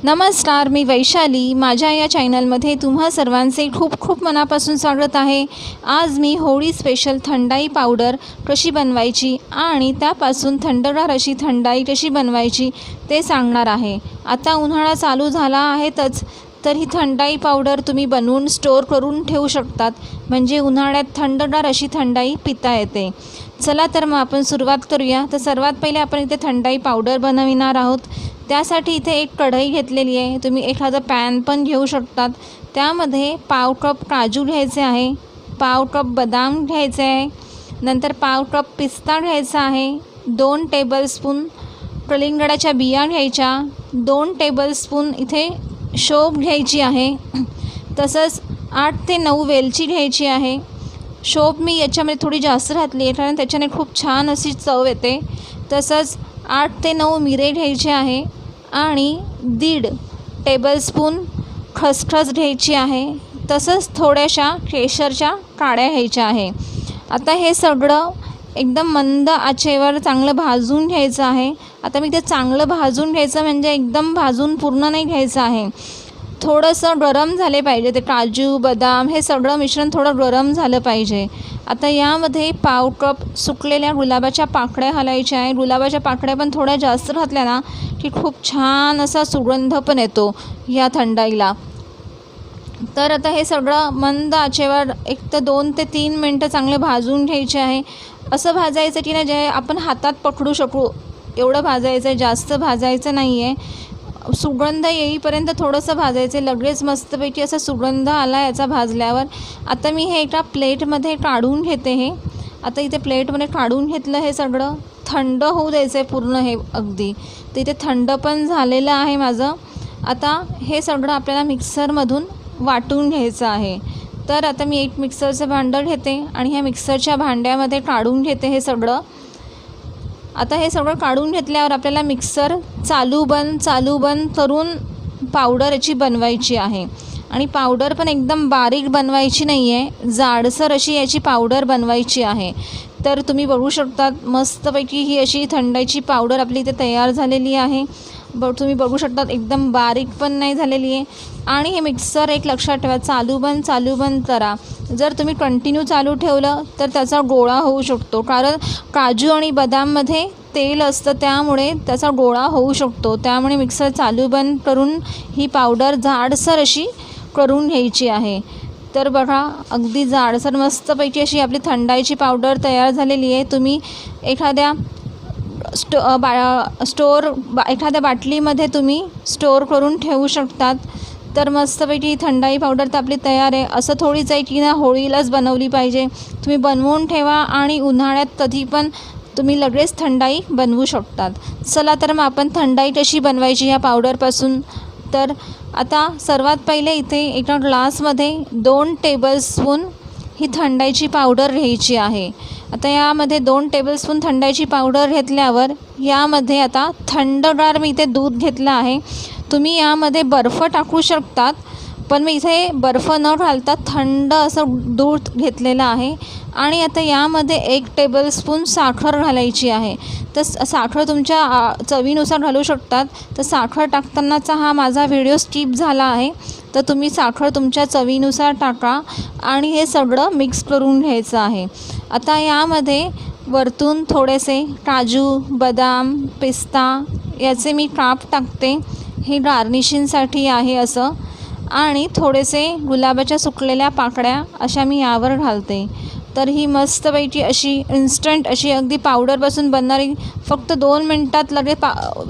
नमस्कार, मी वैशाली. माझ्या या चॅनलमध्ये तुम्हा सर्वांचे खूप खूप मनापासून स्वागत आहे. आज मी होळी स्पेशल थंडाई पावडर कशी बनवायची आणि त्यापासून थंडगार अशी थंडाई कशी बनवायची ते सांगणार आहे. आता उन्हाळा चालू झाला आहेतच, तर ही थंडाई पावडर तुम्ही बनवून स्टोअर करून ठेवू शकतात, म्हणजे उन्हाळ्यात थंडगार अशी थंडाई पिता येते. चला तर मग आपण सुरुवात करूया. तर सर्वात पहिले आपण इथे थंडाई पावडर बनविणार आहोत. त्यासाठी इथे एक कढई घेतलेली आहे. तुम्ही एखादं पॅन पण घेऊ शकतात. त्यामध्ये पाव कप काजू घ्यायचे आहे, पाव कप बदाम घ्यायचे आहे, नंतर पाव कप पिस्ता घ्यायचा आहे, 2 टेबलस्पून कलिंगडाच्या बिया घ्यायच्या, 2 टेबलस्पून इथे शोभ घ्यायची आहे, तसंच 8 ते 9 वेलची घ्यायची आहे. शोभ मी याच्यामध्ये थोडी जास्त घातली आहे, कारण त्याच्याने खूप छान अशी चव येते. तसंच 8 ते 9 मिरे घ्यायचे आहे आणि 1.5 टेबलस्पून खसखस घ्यायची आहे. तसंच थोड्याशा केशरच्या काड्या घ्यायच्या आहे. आता हे सगळं एकदम मंद आचेवर चांगलं भाजून घ्यायचं आहे. आता मी ते चांगलं भाजून घ्यायचं म्हणजे एकदम भाजून पूर्ण नाही घ्यायचं आहे. थोडंसं गरम झाले पाहिजे. ते काजू बदाम हे सगळं मिश्रण थोडं गरम झालं पाहिजे. आता यामध्ये पाव कप सुकलेल्या गुलाबाच्या पाकळ्या घालायच्या आहे. गुलाबाच्या पाकळ्या पण थोड्या जास्त घातल्या ना की खूप छान असा सुगंध पण येतो या थंडाईला. तर आता हे सगळं मंद आचेवर 1 ते 2 ते 3 मिनटं चांगले भाजून घ्यायचे आहे. असं भाजायचं की नाही जे आपण हातात पकडू शकू एवढं भाजायचं आहे, जास्त भाजायचं नाही आहे. सुगंध येईपर्यंत थोडंसं भाजायचं. लगेच मस्तपैकी असा सुगंध आला याचा भाजल्यावर. आता मी हे एका प्लेटमध्ये काढून घेते. हे आता इथे प्लेटमध्ये काढून घेतलं. हे सगळं थंड होऊ द्यायचं आहे पूर्ण. हे अगदी तर इथे थंड पण झालेलं आहे माझं. आता हे सगळं आपल्याला मिक्सरमधून वाटून घ्यायचं आहे. तर आता मी एक मिक्सरचं भांडं घेते आणि ह्या मिक्सरच्या भांड्यामध्ये काढून घेते हे सगळं. आता हे सगळं काढून घेतल्यावर आपल्याला मिक्सर चालू बंद करून पावडर याची बनवायची आहे. आणि पावडर पण एकदम बारीक बनवायची नाही आहे, जाडसर अशी याची पावडर बनवायची आहे. तर तुम्ही बघू शकतात मस्तपैकी ही अशी थंडाईची पावडर आपली इथे तयार झालेली आहे. तुम्ही बघू शकतात एकदम बारीक पण नाही झालेली आहे. आणि हे मिक्सर एक लक्षात ठेवा, चालू बंद करा. जर तुम्ही कंटिन्यू चालू ठेवलं तर त्याचा गोळा होऊ शकतो, कारण काजू आणि बदाममध्ये तेल असतं, त्यामुळे त्याचा गोळा होऊ शकतो. त्यामुळे मिक्सर चालू बंद करून ही पावडर जाडसर अशी करून घ्यायची आहे. तर बघा अगदी जाडसर मस्तपैकी अशी आपली थंडाईची पावडर तयार झालेली आहे. तुम्ही एखाद्या एखाद्या बाटलीमध्ये तुम्ही स्टोअर करून ठेवू शकतात. तर मस्तपैकी थंडाई पावडर तर आपली तयार आहे. असं थोडीच आहे की ना होळीलाच बनवली पाहिजे. तुम्ही बनवून ठेवा आणि उन्हाळ्यात कधी पण तुम्ही लगेच थंडाई बनवू शकतात. चला तर मग आपण थंडाई कशी बनवायची ह्या पावडरपासून. तर आता सर्वात पहिले इथे एका ग्लासमध्ये 2 टेबलस्पून ही थंडाईची पावडर घ्यायची आहे. आता यामध्ये 2 टेबलस्पून थंडाईची पावडर घेतल्यावर यामध्ये आता थंडगार मी इथे दूध घेतलं आहे. तुम्ही यामध्ये बर्फ टाकू शकतात, पण मी इथे बर्फ न घालता थंड असं दूध घेतलेलं आहे. आणि आता यामध्ये 1 टेबलस्पून साखर घालायची आहे. तर साखर तुमच्या चवीनुसार घालू शकतात. तर साखर टाकतानाचा हा माझा व्हिडिओ स्किप झाला आहे, तर तुम्ही साखर तुमच्या चवीनुसार टाका आणि हे सगळं मिक्स करून घ्यायचं आहे. आता यामध्ये वरतून थोडेसे काजू बदाम पिस्ता याचे मी काप टाकते. हे गार्निशिंगसाठी आहे असं. आणि थोडेसे गुलाबाच्या सुकलेल्या पाकळ्या अशा मी यावर घालते. तर ही मस्तपैकी अशी इन्स्टंट अशी अगदी पावडरपासून बनणारी फक्त 2 मिनटात लगेच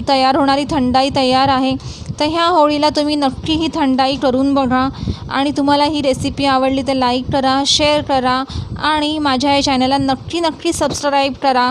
तयार होणारी थंडाई तयार आहे. तर ह्या होळीला तुम्ही नक्की ही थंडाई करून बघा. आणि तुम्हाला ही रेसिपी आवडली तर लाईक करा, शेअर करा आणि माझ्या या चॅनलला नक्की सबस्क्राईब करा.